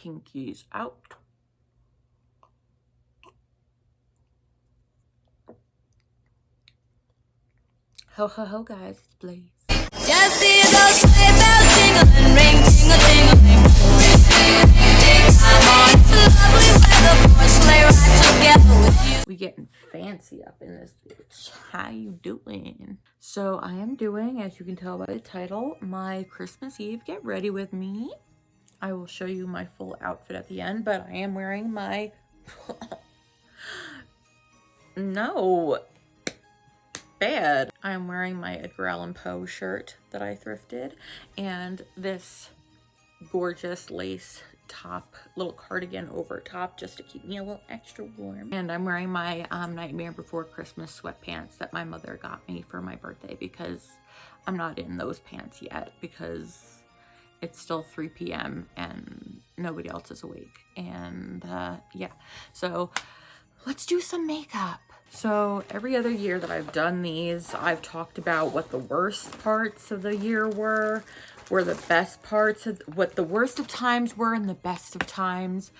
pinkies out. Ho ho ho guys, it's Blaze. Just see those sleigh bells jingling, ring, tingle, tingling. I'm on lovely weather for a sleigh ride together with you. We getting fancy up in this bitch. How you doing? So I am doing, as you can tell by the title, my Christmas Eve Get Ready With Me. I will show you my full outfit at the end, but I am wearing my... No. Bad. I'm wearing my Edgar Allan Poe shirt that I thrifted and this gorgeous lace top, little cardigan over top just to keep me a little extra warm. And I'm wearing my Nightmare Before Christmas sweatpants that my mother got me for my birthday because I'm not in those pants yet because it's still 3 p.m. and nobody else is awake. And yeah, so let's do some makeup. So every other year that I've done these, I've talked about what the worst parts of the year were the best parts of what the worst of times were and the best of times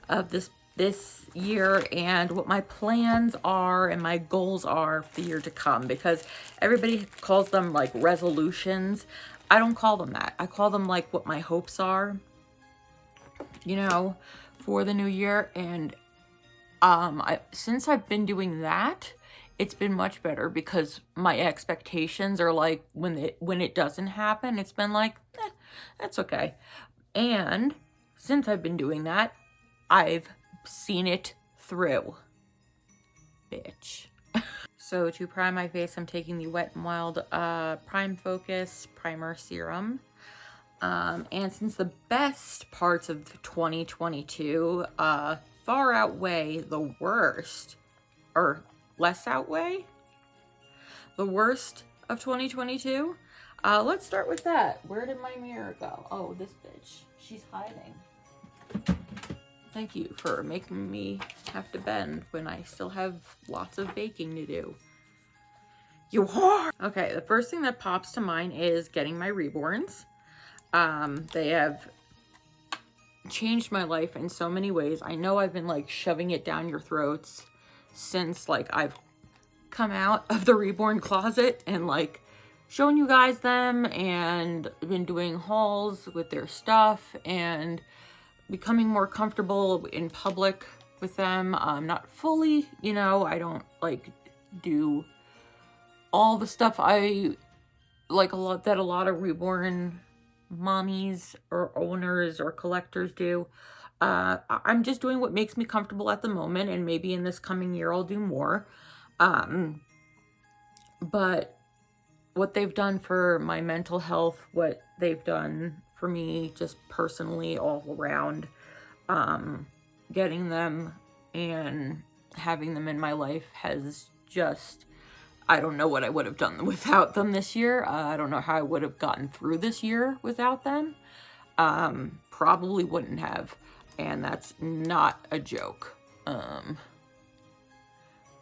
of this year, and what my plans are and my goals are for the year to come, because everybody calls them like resolutions. I don't call them that. I call them like what my hopes are, you know, for the new year. And since I've been doing that, it's been much better because my expectations are like when it doesn't happen, it's been like, that's okay. And since I've been doing that, I've seen it through, bitch. So to prime my face, I'm taking the Wet n Wild Prime Focus Primer Serum. And since the best parts of 2022 far outweigh the worst, or less outweigh the worst of 2022, let's start with that. Where did my mirror go? Oh, this bitch. She's hiding. Thank you for making me have to bend when I still have lots of baking to do. You whore! Okay, the first thing that pops to mind is getting my reborns. They have changed my life in so many ways. I know I've been like shoving it down your throats since like I've come out of the reborn closet and like showing you guys them, and been doing hauls with their stuff and becoming more comfortable in public with them. Not fully, you know, I don't like do all the stuff I like a lot of reborn mommies or owners or collectors do. I'm just doing what makes me comfortable at the moment, and maybe in this coming year I'll do more. But what they've done for my mental health, what they've done for me just personally all around, getting them and having them in my life has just, I don't know what I would have done without them this year. I don't know how I would have gotten through this year without them. Probably wouldn't have. And that's not a joke.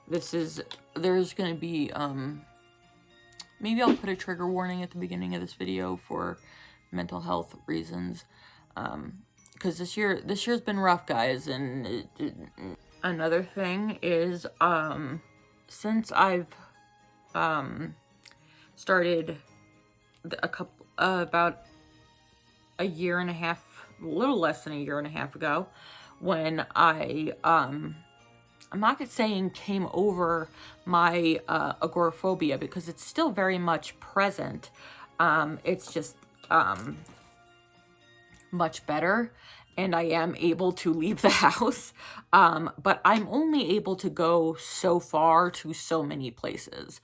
There's going to be, maybe I'll put a trigger warning at the beginning of this video for mental health reasons. Because this year's been rough, guys. And another thing is, since I've started about a year and a half, a little less than a year and a half ago, when I I'm not saying came over my agoraphobia, because it's still very much present. It's just much better, and I am able to leave the house, but I'm only able to go so far to so many places.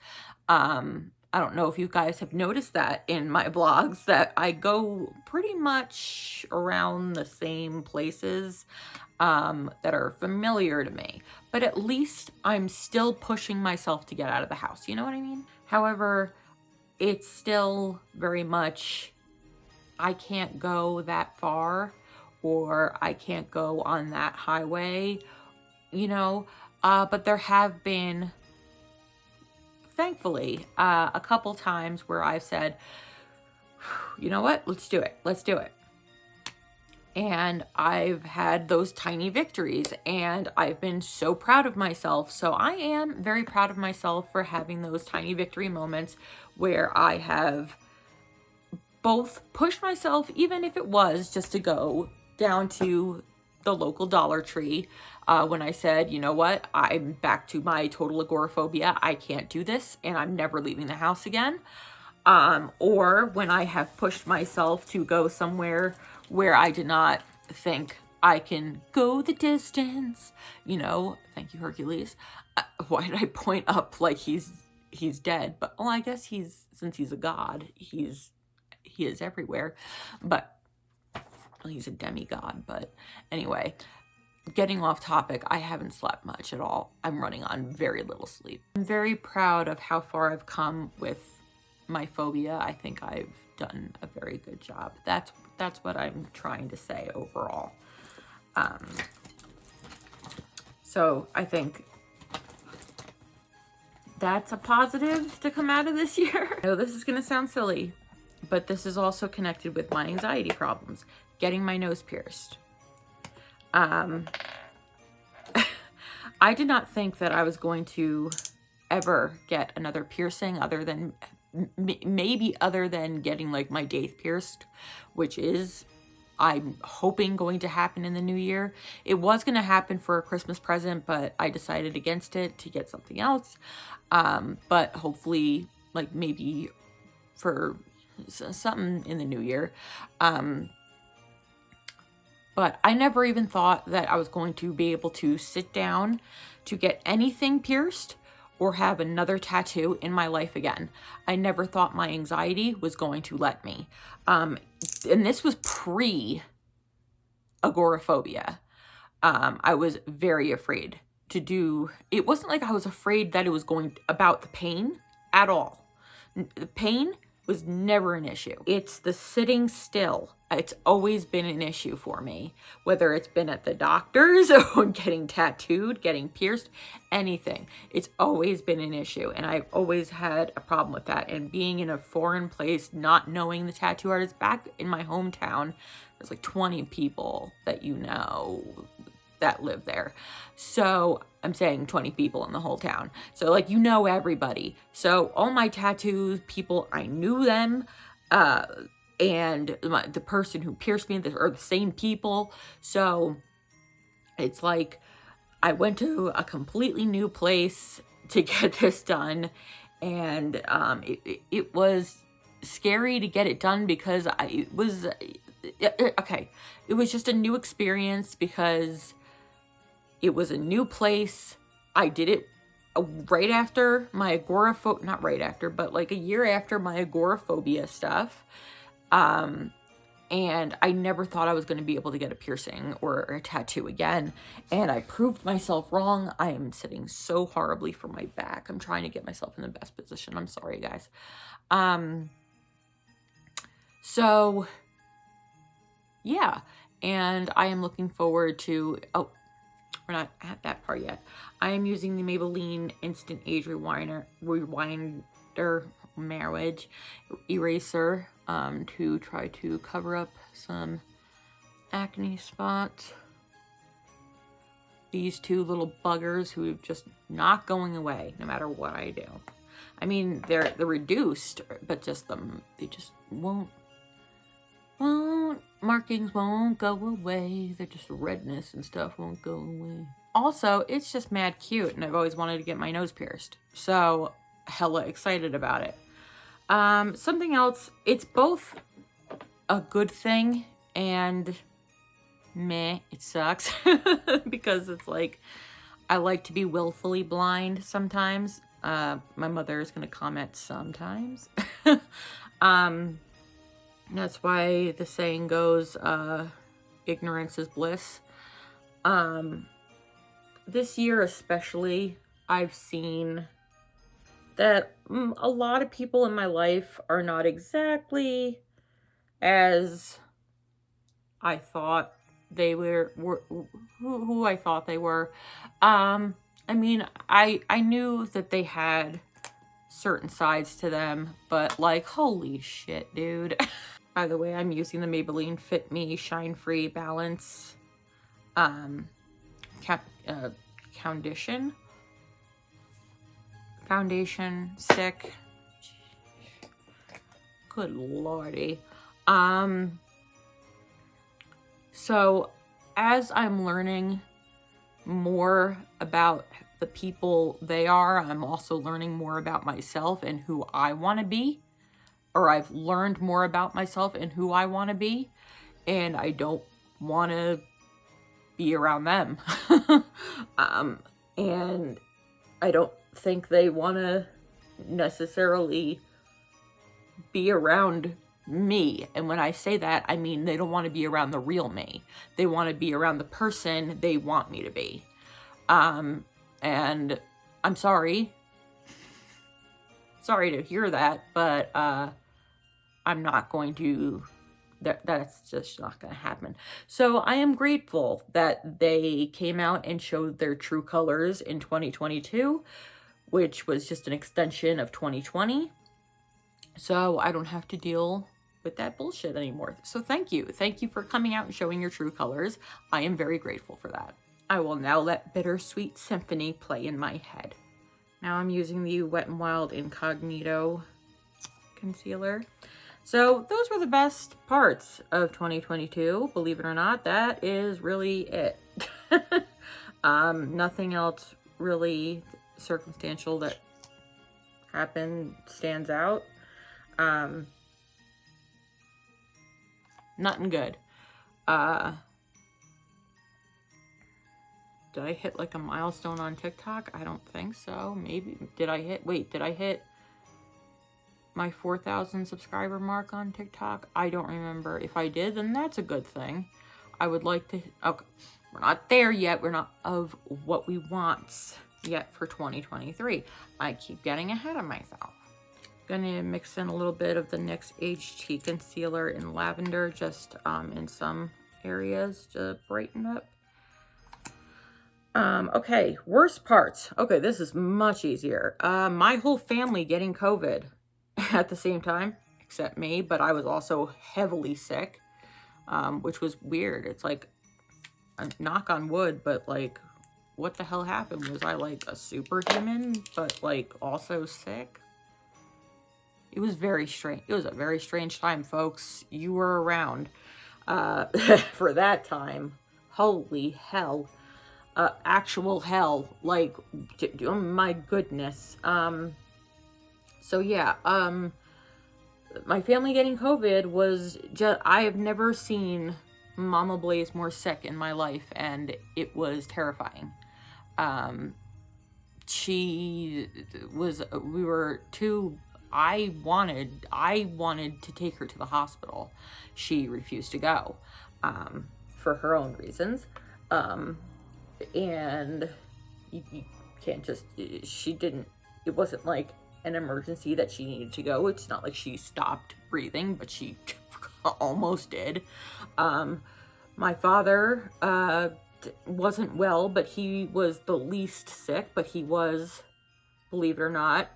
I don't know if you guys have noticed that in my vlogs, that I go pretty much around the same places that are familiar to me, but at least I'm still pushing myself to get out of the house, you know what I mean? However, it's still very much, I can't go that far, or I can't go on that highway, you know, but there have been, thankfully, a couple times where I've said, you know what, let's do it. And I've had those tiny victories, and I've been so proud of myself. So I am very proud of myself for having those tiny victory moments where I have both pushed myself, even if it was just to go down to the local Dollar Tree, when I said, you know what, I'm back to my total agoraphobia. I can't do this, and I'm never leaving the house again. Or when I have pushed myself to go somewhere where I did not think I can go the distance, you know, thank you, Hercules. Why did I point up like he's dead? But, well, I guess since he's a god, he is everywhere, but well, he's a demigod. But anyway, getting off topic, I haven't slept much at all. I'm running on very little sleep. I'm very proud of how far I've come with my phobia. I think I've done a very good job. That's what I'm trying to say overall. So I think that's a positive to come out of this year. I know this is gonna sound silly, but this is also connected with my anxiety problems. Getting my nose pierced. I did not think that I was going to ever get another piercing other than maybe other than getting like my daith pierced, which is, I'm hoping, going to happen in the new year. It was going to happen for a Christmas present, but I decided against it to get something else. But hopefully, like maybe for something in the new year. But I never even thought that I was going to be able to sit down to get anything pierced or have another tattoo in my life again. I never thought my anxiety was going to let me. And this was pre-agoraphobia. I was very afraid to do, it wasn't like I was afraid that it was going about the pain at all. The pain was never an issue. It's the sitting still. It's always been an issue for me, whether it's been at the doctor's or getting tattooed, getting pierced, anything. It's always been an issue, and I've always had a problem with that. And being in a foreign place, not knowing the tattoo artist, back in my hometown, there's like 20 people that you know that live there. So I'm saying 20 people in the whole town. So like, you know, everybody. So all my tattoos, people, I knew them. And the person who pierced me are the same people. So it's like, I went to a completely new place to get this done. And it was scary to get it done because it was just a new experience because it was a new place. I did it right after my agoraphobia, not right after, but like a year after my agoraphobia stuff. And I never thought I was going to be able to get a piercing or a tattoo again. And I proved myself wrong. I am sitting so horribly for my back. I'm trying to get myself in the best position. I'm sorry, guys. So yeah, and I am looking forward to, oh, we're not at that part yet. I am using the Maybelline Instant Age Rewinder Marriage Eraser to try to cover up some acne spots. These two little buggers who are just not going away no matter what I do. I mean, they're reduced, but just they just won't. Markings won't go away. They're just redness and stuff won't go away. Also, it's just mad cute, and I've always wanted to get my nose pierced. So, hella excited about it. Something else, it's both a good thing and meh, it sucks. Because it's like, I like to be willfully blind sometimes. My mother is going to comment sometimes. That's why the saying goes, ignorance is bliss. This year especially, I've seen that a lot of people in my life are not exactly as I thought they were who I thought they were. I mean, I knew that they had certain sides to them, but like, holy shit, dude. By the way, I'm using the Maybelline Fit Me Shine Free Balance foundation stick. Good lordy. So as I'm learning more about the people they are, I'm also learning more about myself and who I want to be. Or I've learned more about myself and who I want to be. And I don't want to be around them. And I don't think they want to necessarily be around me. And when I say that, I mean they don't want to be around the real me. They want to be around the person they want me to be. And I'm sorry. Sorry to hear that, but I'm not going to, that's just not going to happen. So I am grateful that they came out and showed their true colors in 2022, which was just an extension of 2020. So I don't have to deal with that bullshit anymore. So thank you. Thank you for coming out and showing your true colors. I am very grateful for that. I will now let Bittersweet Symphony play in my head. Now I'm using the Wet n Wild Incognito concealer. So those were the best parts of 2022. Believe it or not, that is really it. Nothing else really circumstantial that happened stands out. Nothing good. Did I hit like a milestone on TikTok? I don't think so. Maybe. Did I hit my 4,000 subscriber mark on TikTok? I don't remember. If I did, then that's a good thing. I would like to, okay, we're not there yet. We're not of what we want yet for 2023. I keep getting ahead of myself. Gonna mix in a little bit of the NYX HT concealer in lavender, just in some areas to brighten up. Okay, worst parts. Okay, this is much easier. My whole family getting COVID at the same time, except me, but I was also heavily sick, which was weird. It's like, a knock on wood, but like, what the hell happened? Was I like a superhuman, but like also sick? It was very strange. It was a very strange time, folks. You were around for that time. Holy hell. Actual hell. Like, oh my goodness. So yeah, my family getting COVID was just, I have never seen Mama Blaze more sick in my life, and it was terrifying. I wanted to take her to the hospital. She refused to go, for her own reasons. And you can't just, it wasn't like an emergency that she needed to go. It's not like she stopped breathing, but she almost did. My father, wasn't well, but he was the least sick, but he was, believe it or not,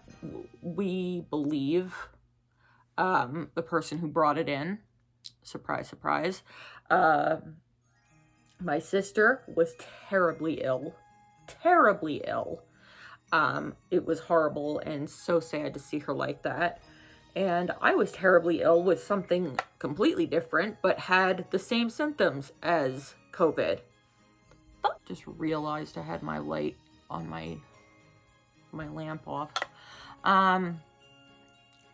we believe, the person who brought it in. Surprise, surprise. My sister was terribly ill. Terribly ill. It was horrible and so sad to see her like that. And I was terribly ill with something completely different, but had the same symptoms as COVID. Just realized I had my light on my lamp off.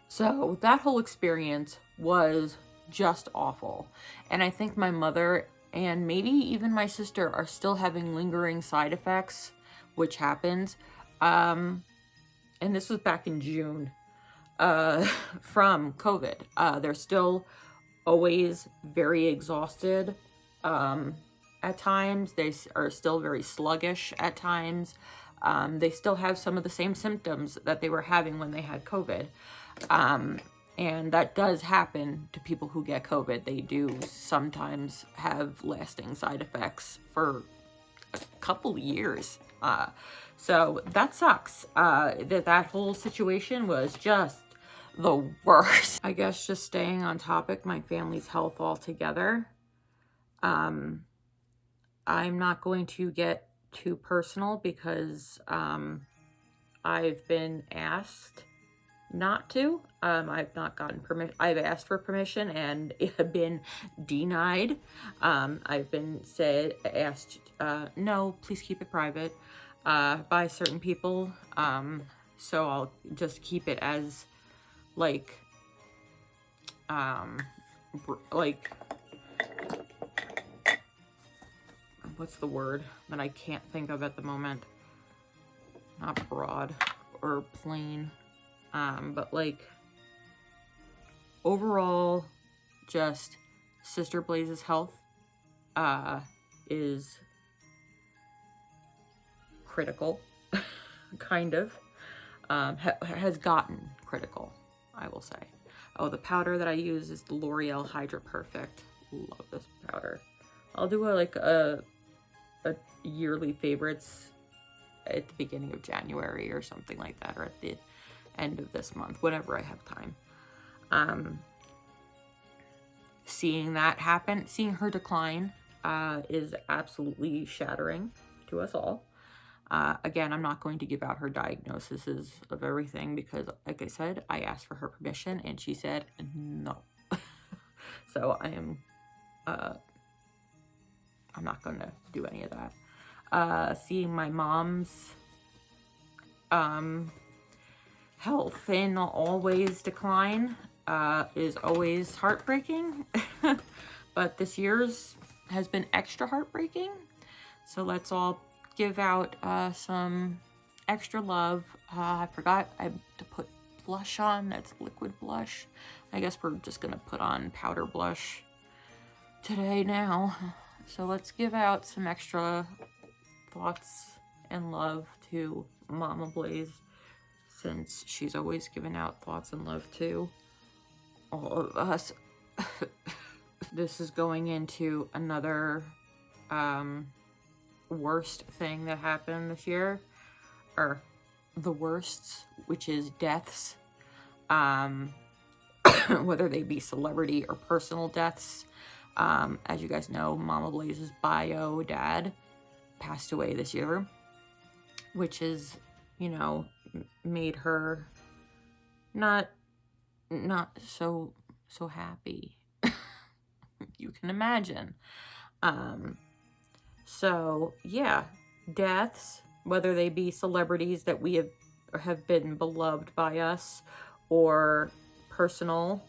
So that whole experience was just awful. And I think my mother and maybe even my sister are still having lingering side effects, which happens. And this was back in June, from COVID. They're still always very exhausted. At times, they are still very sluggish at times. They still have some of the same symptoms that they were having when they had COVID. And that does happen to people who get COVID. They do sometimes have lasting side effects for a couple of years. So that sucks. That whole situation was just the worst. I guess just staying on topic, my family's health altogether. I'm not going to get too personal because I've been asked not to. I've not gotten permission. I've asked for permission and have been denied. I've been asked, no, please keep it private, by certain people. So I'll just keep it as like what's the word that I can't think of at the moment? Not broad or plain. But like overall, just Sister Blaize's health is critical, kind of. Has gotten critical, I will say. Oh, the powder that I use is the L'Oreal Hydra Perfect. Love this powder. I'll do a yearly favorites at the beginning of January or something like that, or at the end of this month, whenever I have time. Seeing that happen, seeing her decline, is absolutely shattering to us all. Again, I'm not going to give out her diagnoses of everything because, like I said, I asked for her permission and she said no. So I'm not going to do any of that. Seeing my mom's health in always decline is always heartbreaking. But this year's has been extra heartbreaking. So let's all give out some extra love. I forgot to put blush on. That's liquid blush. I guess we're just gonna put on powder blush today now. So let's give out some extra thoughts and love to Mama Blaize, since she's always given out thoughts and love to all of us. This is going into another worst thing that happened this year, or the worsts, which is deaths, whether they be celebrity or personal deaths. As you guys know, Mama Blaize's bio dad passed away this year, which is, you know, made her not so happy. You can imagine. So yeah, deaths, whether they be celebrities that we have been beloved by us or personal,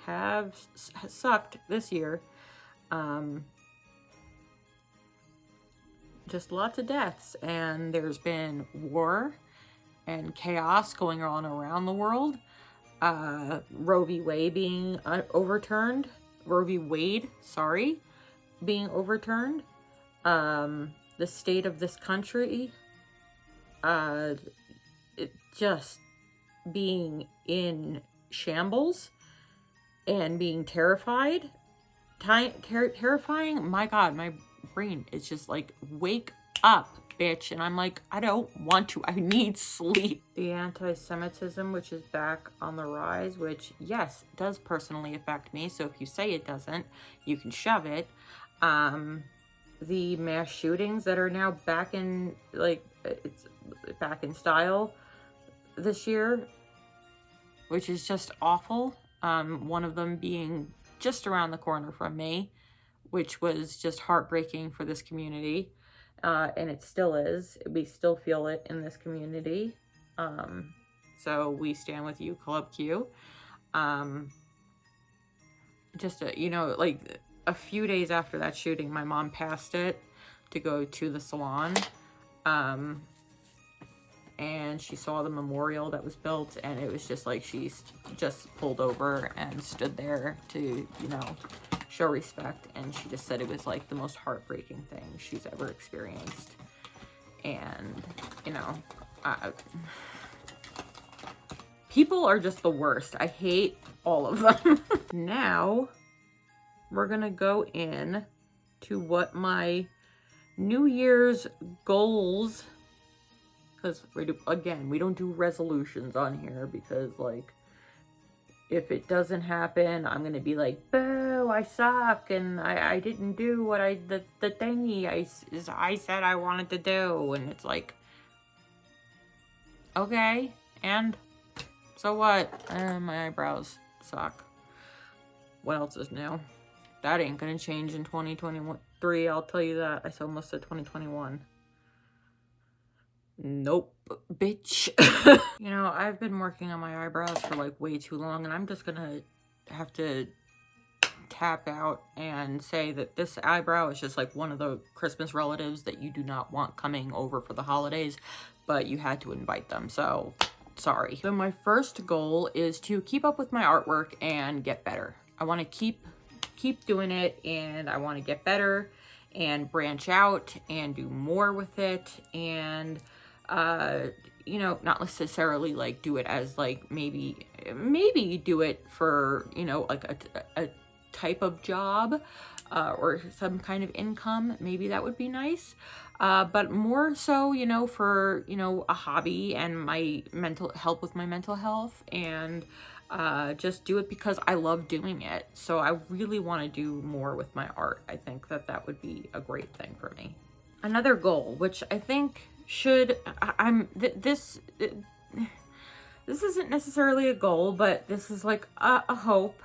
have sucked this year. Just lots of deaths, and there's been war and chaos going on around the world. Roe v. Wade being overturned. Roe v. Wade, sorry, being overturned. The state of this country, it just being in shambles and being terrified. Terrifying. My God, my brain is just like, wake up, bitch. And I'm like, I don't want to. I need sleep. The anti-Semitism, which is back on the rise, which, yes, does personally affect me. So if you say it doesn't, you can shove it. The mass shootings that are now back in, like, it's back in style this year, which is just awful. One of them being just around the corner from me, which was just heartbreaking for this community. And it still is. We still feel it in this community. So we stand with you, Club Q. Just, you know, like a few days after that shooting, my mom passed it to go to the salon. And she saw the memorial that was built, and it was just like she just pulled over and stood there to, you know, show respect. And she just said it was like the most heartbreaking thing she's ever experienced. And, you know, people are just the worst. I hate all of them. Now, we're gonna go in to what my New Year's goals Because we don't do resolutions on here, because like, if it doesn't happen, I'm gonna be like, boo, I suck, and I didn't do what the thingy I said I wanted to do, and it's like, okay, and so what? My eyebrows suck. What else is new? That ain't gonna change in 2023, I'll tell you that. I almost said 2021. Nope, bitch. You know, I've been working on my eyebrows for like way too long, and I'm just gonna have to tap out and say that this eyebrow is just like one of the Christmas relatives that you do not want coming over for the holidays, but you had to invite them, so sorry. So my first goal is to keep up with my artwork and get better. I want to keep doing it, and I want to get better and branch out and do more with it, and you know, not necessarily like do it as like maybe do it for, you know, like a type of job or some kind of income. Maybe that would be nice, but more so, you know, for, you know, a hobby and my help with my mental health, and just do it because I love doing it. So I really want to do more with my art. I think that that would be a great thing for me. Another goal, which I think should, this isn't necessarily a goal, but this is like a hope,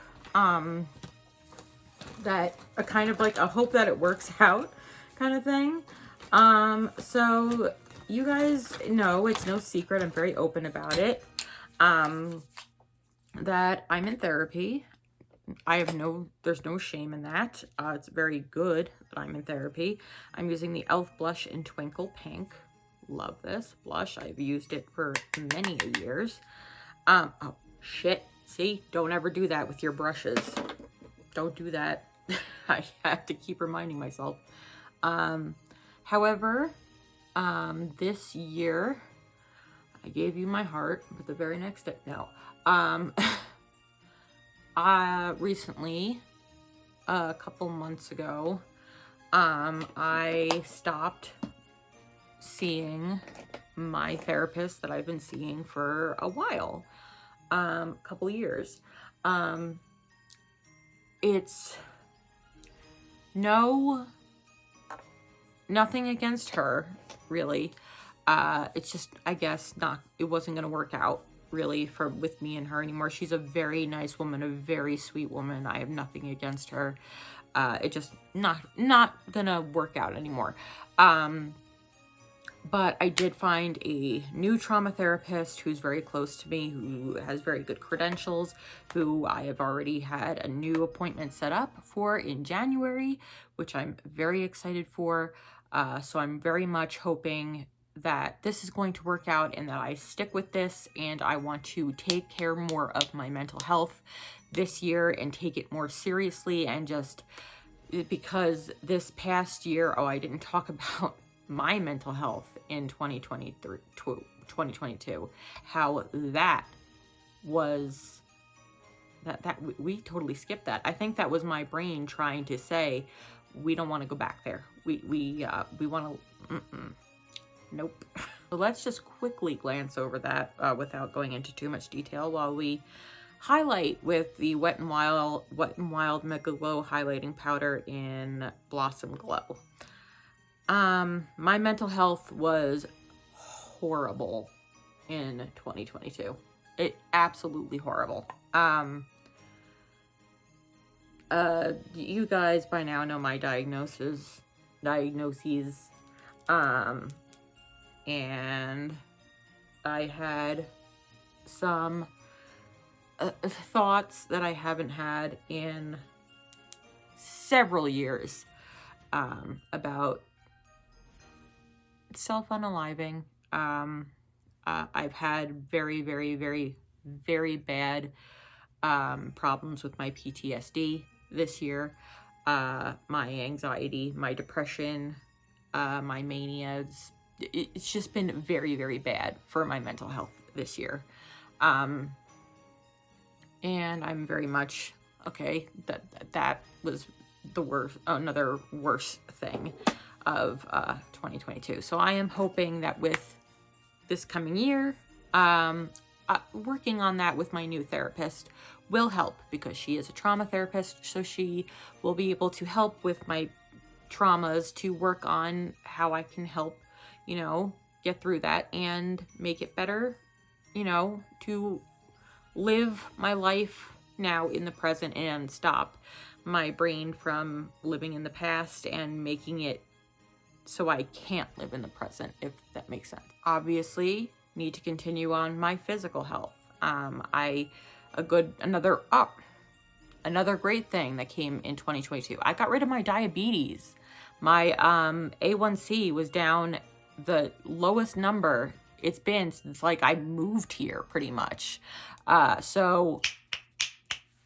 that a kind of like a hope that it works out kind of thing. So you guys know, it's no secret, I'm very open about it, that I'm in therapy. There's no shame in that. It's very good that I'm in therapy. I'm using the e.l.f. blush in Twinkle Pink. Love this blush. I've used it for many years. Oh shit. See, don't ever do that with your brushes. Don't do that. I have to keep reminding myself. However, this year, I gave you my heart, but the very next day, no. Recently, a couple months ago, I stopped seeing my therapist that I've been seeing for a while, couple years. It's nothing against her, really. It's just, I guess, it wasn't gonna work out really with me and her anymore. She's a very nice woman, a very sweet woman. I have nothing against her. It just not gonna work out anymore. But I did find a new trauma therapist who's very close to me, who has very good credentials, who I have already had a new appointment set up for in January, which I'm very excited for. So I'm very much hoping that this is going to work out and that I stick with this, and I want to take care more of my mental health this year and take it more seriously, and just because this past year, I didn't talk about my mental health in 2022, how that was, that we totally skipped that. I think that was my brain trying to say, we don't want to go back there. We want to, nope. So let's just quickly glance over that without going into too much detail, while we highlight with the Wet n Wild Mega Glow highlighting powder in Blossom Glow. My mental health was horrible in 2022. Absolutely horrible. You guys by now know my diagnoses. And I had some thoughts that I haven't had in several years, about self-unaliving. I've had very, very, very, very bad problems with my PTSD this year, my anxiety, my depression, my manias. It's just been very, very bad for my mental health this year. And I'm very much, okay, that was the worst, another worse thing of 2022. So I am hoping that with this coming year. Working on that with my new therapist will help because she is a trauma therapist, so she will be able to help with my traumas to work on how I can help, you know, get through that and make it better, you know, to live my life now in the present and stop my brain from living in the past and making it so I can't live in the present, if that makes sense. Obviously, need to continue on my physical health. Another great thing that came in 2022. I got rid of my diabetes. My A1C was down the lowest number it's been since like I moved here, pretty much. So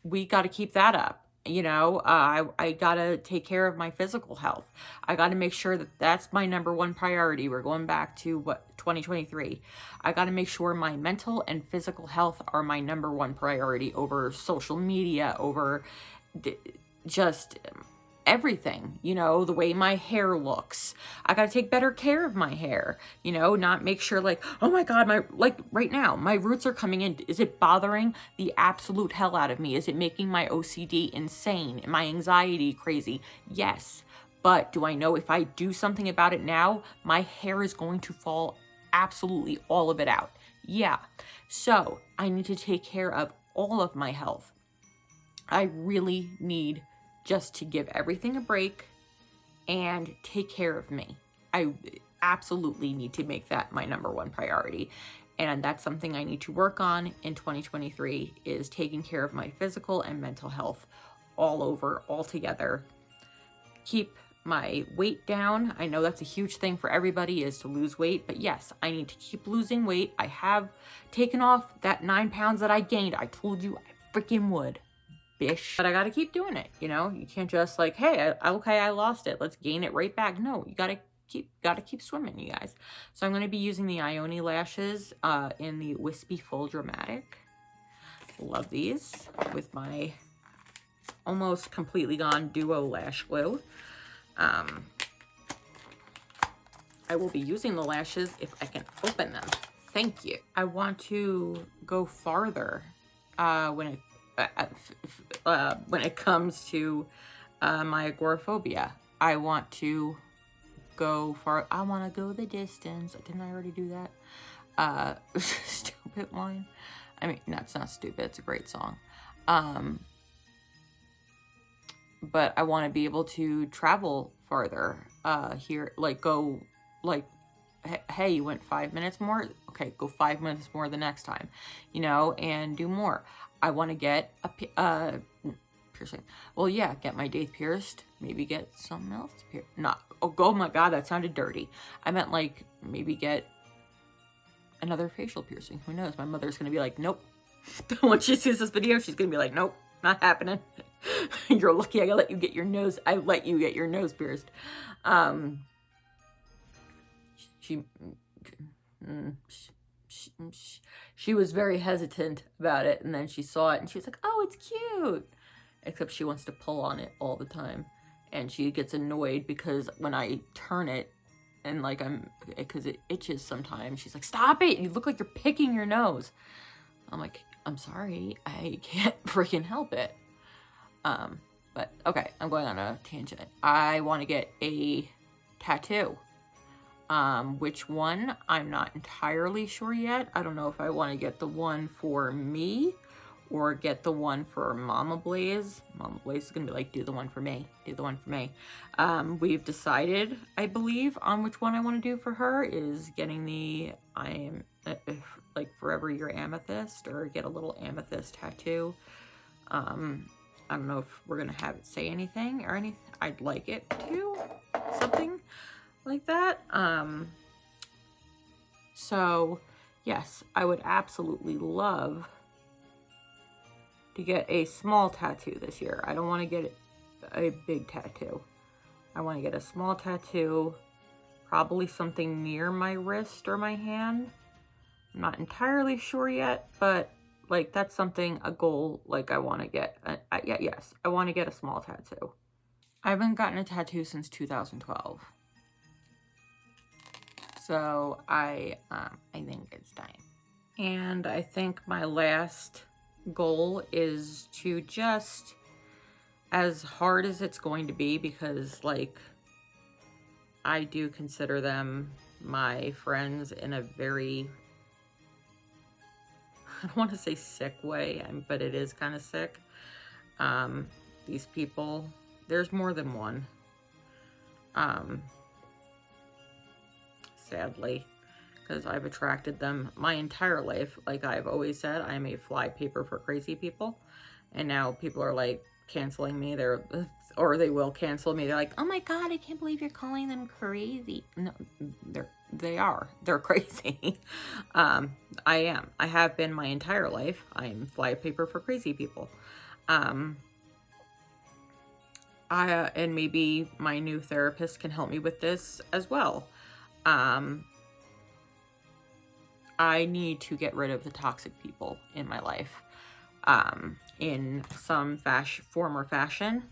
we got to keep that up. You know, I gotta take care of my physical health. I gotta make sure that that's my number one priority. We're going back to what, 2023. I gotta make sure my mental and physical health are my number one priority over social media, over just everything, you know, the way my hair looks. I gotta take better care of my hair, you know, not make sure like, oh my God, like right now, my roots are coming in. Is it bothering the absolute hell out of me? Is it making my OCD insane? My anxiety crazy? Yes. But do I know if I do something about it now, my hair is going to fall absolutely all of it out? Yeah. So I need to take care of all of my health. I really need just to give everything a break and take care of me. I absolutely need to make that my number one priority. And that's something I need to work on in 2023, is taking care of my physical and mental health all together. Keep my weight down. I know that's a huge thing for everybody, is to lose weight, but yes, I need to keep losing weight. I have taken off that 9 pounds that I gained. I told you I freaking would. But I gotta keep doing it, you know. You can't just like, hey, okay, I lost it, let's gain it right back. No, you gotta keep swimming, you guys. So I'm going to be using the Ioni lashes in the Wispy Full Dramatic. Love these, with my almost completely gone Duo Lash Glue. I will be using the lashes if I can open them. Thank you. I want to go farther when it comes to my agoraphobia. I want to go far. I want to go the distance. Didn't I already do that? Stupid line. I mean, no, it's not stupid. It's a great song. But I want to be able to travel farther here. Like, go, like, hey, you went 5 minutes more? Okay, go 5 minutes more the next time, you know, and do more. I want to get a piercing. Well, yeah, get my teeth pierced. Maybe get something else pierced. Not, oh my God, that sounded dirty. I meant like maybe get another facial piercing. Who knows? My mother's going to be like, nope. When she sees this video, she's going to be like, nope, not happening. You're lucky I let you get your nose. I let you get your nose pierced. She was very hesitant about it, and then she saw it and she was like, oh, it's cute. Except she wants to pull on it all the time, and she gets annoyed because when I turn it and like because it itches sometimes, she's like, stop it, you look like you're picking your nose. I'm like, I'm sorry, I can't freaking help it. But okay, I'm going on a tangent. I want to get a tattoo. Which one, I'm not entirely sure yet. I don't know if I want to get the one for me or get the one for Mama Blaze. Mama Blaze is going to be like, do the one for me. Do the one for me. We've decided, I believe, on which one I want to do for her, is getting the, like, Forever Your Amethyst, or get a little amethyst tattoo. I don't know if we're going to have it say anything or anything. I'd like it to. Something like that. So yes, I would absolutely love to get a small tattoo this year. I don't want to get a big tattoo. I want to get a small tattoo, probably something near my wrist or my hand. I'm not entirely sure yet, but like that's something, a goal, like I want to get. Yes, I want to get a small tattoo. I haven't gotten a tattoo since 2012. So I think it's time. And I think my last goal is to just, as hard as it's going to be, because like I do consider them my friends in a very, I don't want to say sick way, but it is kind of sick. These people, there's more than one. Sadly, because I've attracted them my entire life. Like I've always said, I'm a flypaper for crazy people. And now people are like canceling me. Or they will cancel me. They're like, oh my God, I can't believe you're calling them crazy. No, they're crazy. I am. I have been my entire life. I'm flypaper for crazy people. And maybe my new therapist can help me with this as well. I need to get rid of the toxic people in my life, in some form or fashion.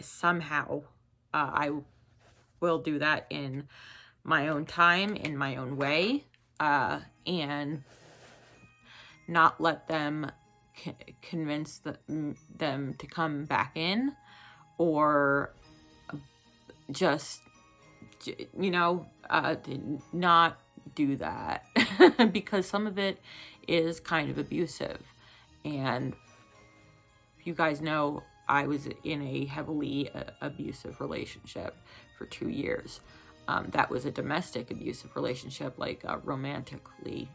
Somehow, I will do that in my own time, in my own way, and not let them convince them to come back in, or just, you know, not do that because some of it is kind of abusive. And you guys know I was in a heavily abusive relationship for 2 years. That was a domestic abusive relationship, like a romantically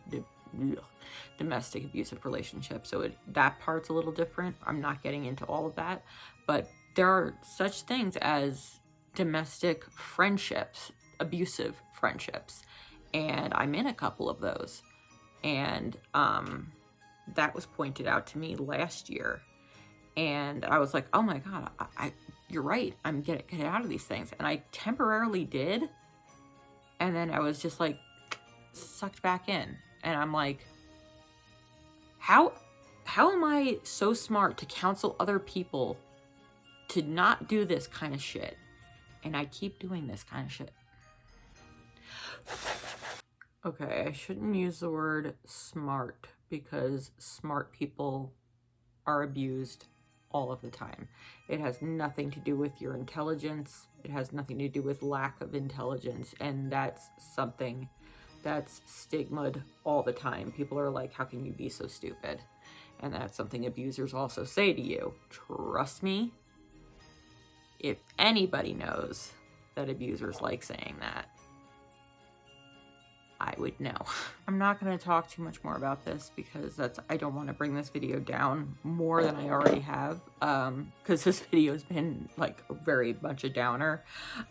domestic abusive relationship. So that part's a little different. I'm not getting into all of that, but there are such things as domestic friendships, abusive friendships, and I'm in a couple of those. And that was pointed out to me last year, and I was like, oh my God, you're right, I'm get out of these things. And I temporarily did, and then I was just like sucked back in, and I'm like, how am I so smart to counsel other people to not do this kind of shit, and I keep doing this kind of shit? Okay, I shouldn't use the word smart, because smart people are abused all of the time. It has nothing to do with your intelligence. It has nothing to do with lack of intelligence, and that's something that's stigmaed all the time. People are like, how can you be so stupid? And that's something abusers also say to you. Trust me, if anybody knows that abusers like saying that, I would know. I'm not going to talk too much more about this, because I don't want to bring this video down more than I already have, because this video has been like very much a downer.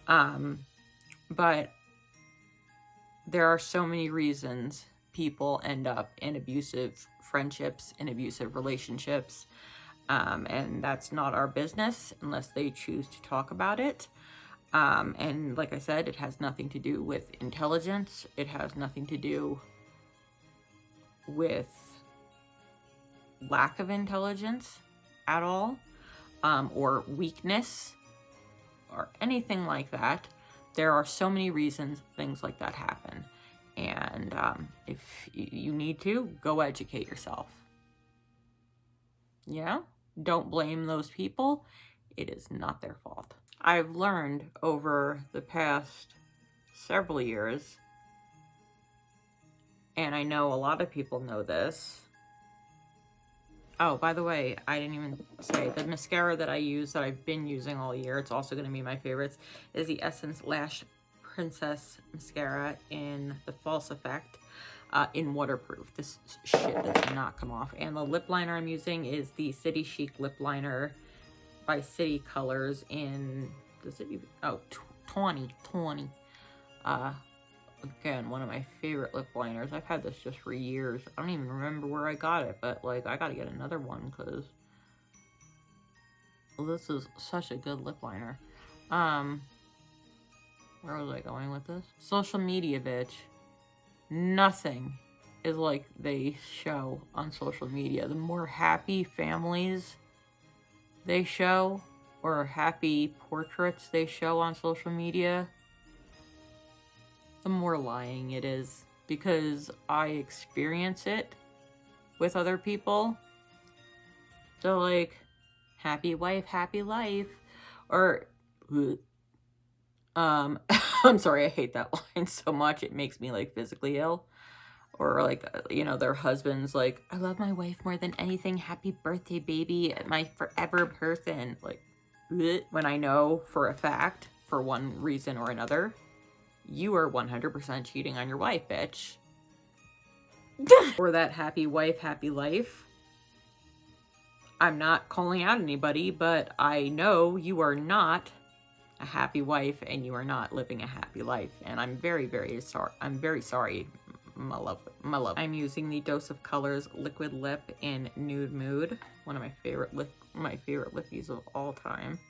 But there are so many reasons people end up in abusive friendships, in abusive relationships, and that's not our business unless they choose to talk about it. And like I said, it has nothing to do with intelligence. It has nothing to do with lack of intelligence at all, or weakness, or anything like that. There are so many reasons things like that happen. And if you need to, go educate yourself. You know? Don't blame those people. It is not their fault. I've learned over the past several years, and I know a lot of people know this. Oh, by the way, I didn't even say, the mascara that I use, that I've been using all year, it's also going to be my favorites, is the Essence Lash Princess Mascara in the False Effect, in waterproof. This shit does not come off. And the lip liner I'm using is the City Chic Lip Liner by City Colors in the City, 2020. Again, one of my favorite lip liners. I've had this just for years. I don't even remember where I got it, but like I gotta get another one, because this is such a good lip liner. Where was I going with this? Social media, bitch. Nothing is like they show on social media. The more happy families they show, or happy portraits they show on social media, the more lying it is, because I experience it with other people. So like, happy wife, happy life, or I'm sorry, I hate that line so much, it makes me like physically ill. Or like, you know, their husbands like, I love my wife more than anything, happy birthday baby, my forever person. Like, when I know for a fact, for one reason or another, you are 100% cheating on your wife, bitch. Or that happy wife, happy life. I'm not calling out anybody, but I know you are not a happy wife and you are not living a happy life. And I'm very, very sorry. I'm very sorry, my love. I'm using the Dose of Colors Liquid Lip in Nude Mood. One of my favorite lippies of all time.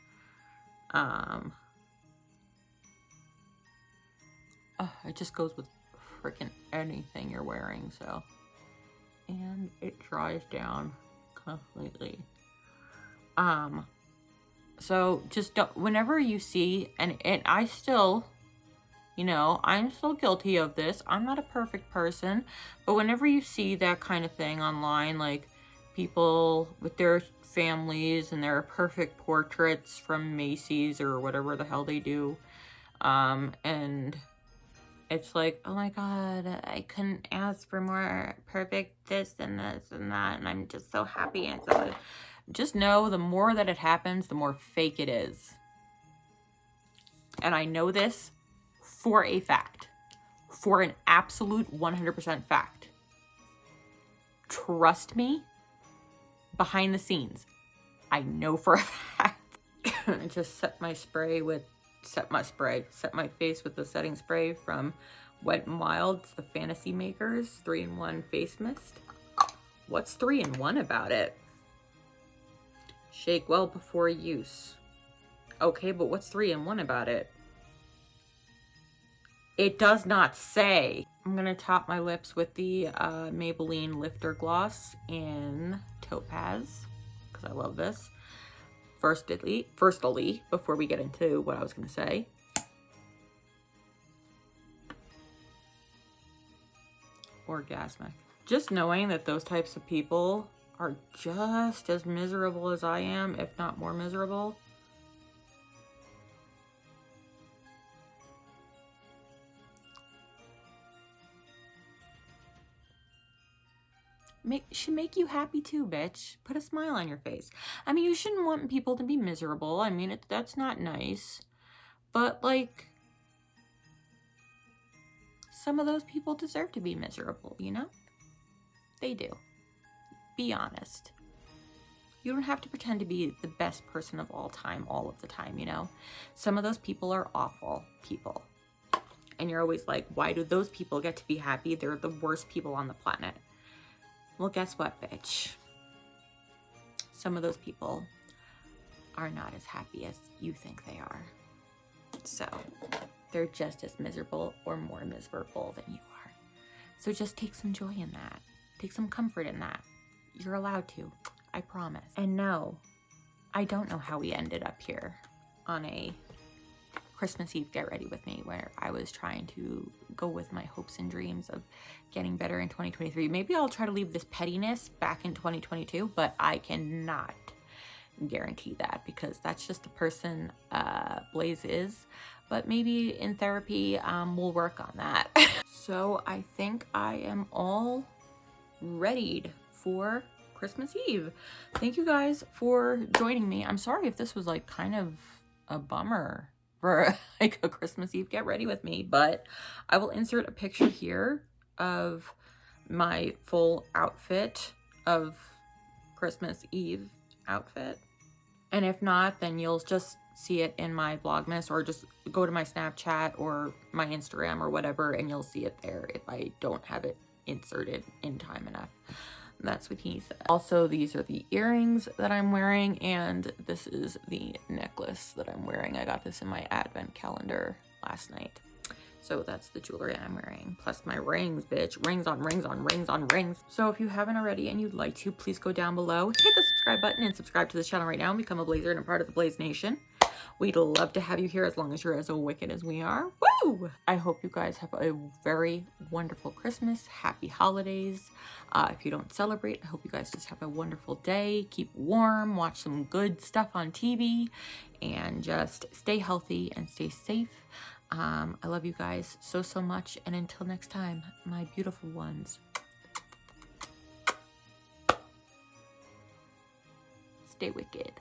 It just goes with freaking anything you're wearing, so. And it dries down completely. So just don't, whenever you see, and I still, you know, I'm still guilty of this. I'm not a perfect person, but whenever you see that kind of thing online, like people with their families and their perfect portraits from Macy's or whatever the hell they do, and it's like, oh my God, I couldn't ask for more perfect this and this and that, and I'm just so happy. And so just know the more that it happens, the more fake it is. And I know this for a fact, for an absolute 100% fact. Trust me, behind the scenes, I know for a fact. I just set my face with the setting spray from Wet n Wild. It's the Fantasy Makers 3-in-1 face mist. What's 3-in-1 about it? Shake well before use. Okay, but what's 3-in-1 about it? It does not say. I'm gonna top my lips with the Maybelline Lifter Gloss in Topaz, because I love this. Firstly, before we get into what I was gonna say, orgasmic. Just knowing that those types of people are just as miserable as I am, if not more miserable. Should make you happy too, bitch. Put a smile on your face. I mean, you shouldn't want people to be miserable. I mean, that's not nice. But, like, some of those people deserve to be miserable, you know? They do. Be honest. You don't have to pretend to be the best person of all time, all of the time, you know? Some of those people are awful people. And you're always like, why do those people get to be happy? They're the worst people on the planet. Well, guess what, bitch? Some of those people are not as happy as you think they are. So they're just as miserable or more miserable than you are. So just take some joy in that. Take some comfort in that. You're allowed to, I promise. And no, I don't know how we ended up here on a Christmas Eve Get Ready With Me, where I was trying to go with my hopes and dreams of getting better in 2023. Maybe I'll try to leave this pettiness back in 2022, but I cannot guarantee that, because that's just the person Blaze is. But maybe in therapy, we'll work on that. So I think I am all readied for Christmas Eve. Thank you guys for joining me. I'm sorry if this was like kind of a bummer for like a Christmas Eve Get Ready With Me, but I will insert a picture here of my full outfit of Christmas Eve outfit. And if not, then you'll just see it in my Vlogmas, or just go to my Snapchat or my Instagram or whatever, and you'll see it there if I don't have it inserted in time enough. That's what he said. Also, these are the earrings that I'm wearing, and this is the necklace that I'm wearing. I got this in my advent calendar last night. So that's the jewelry I'm wearing, plus my rings, bitch. Rings on rings on rings on rings. So if you haven't already and you'd like to, please go down below, hit the subscribe button, and subscribe to this channel right now and become a Blazer and a part of the Blaze Nation. We'd love to have you here as long as you're as wicked as we are. Woo! I hope you guys have a very wonderful Christmas. Happy holidays. If you don't celebrate, I hope you guys just have a wonderful day. Keep warm, watch some good stuff on TV, and just stay healthy and stay safe. I love you guys so, so much. And until next time, my beautiful ones, stay wicked.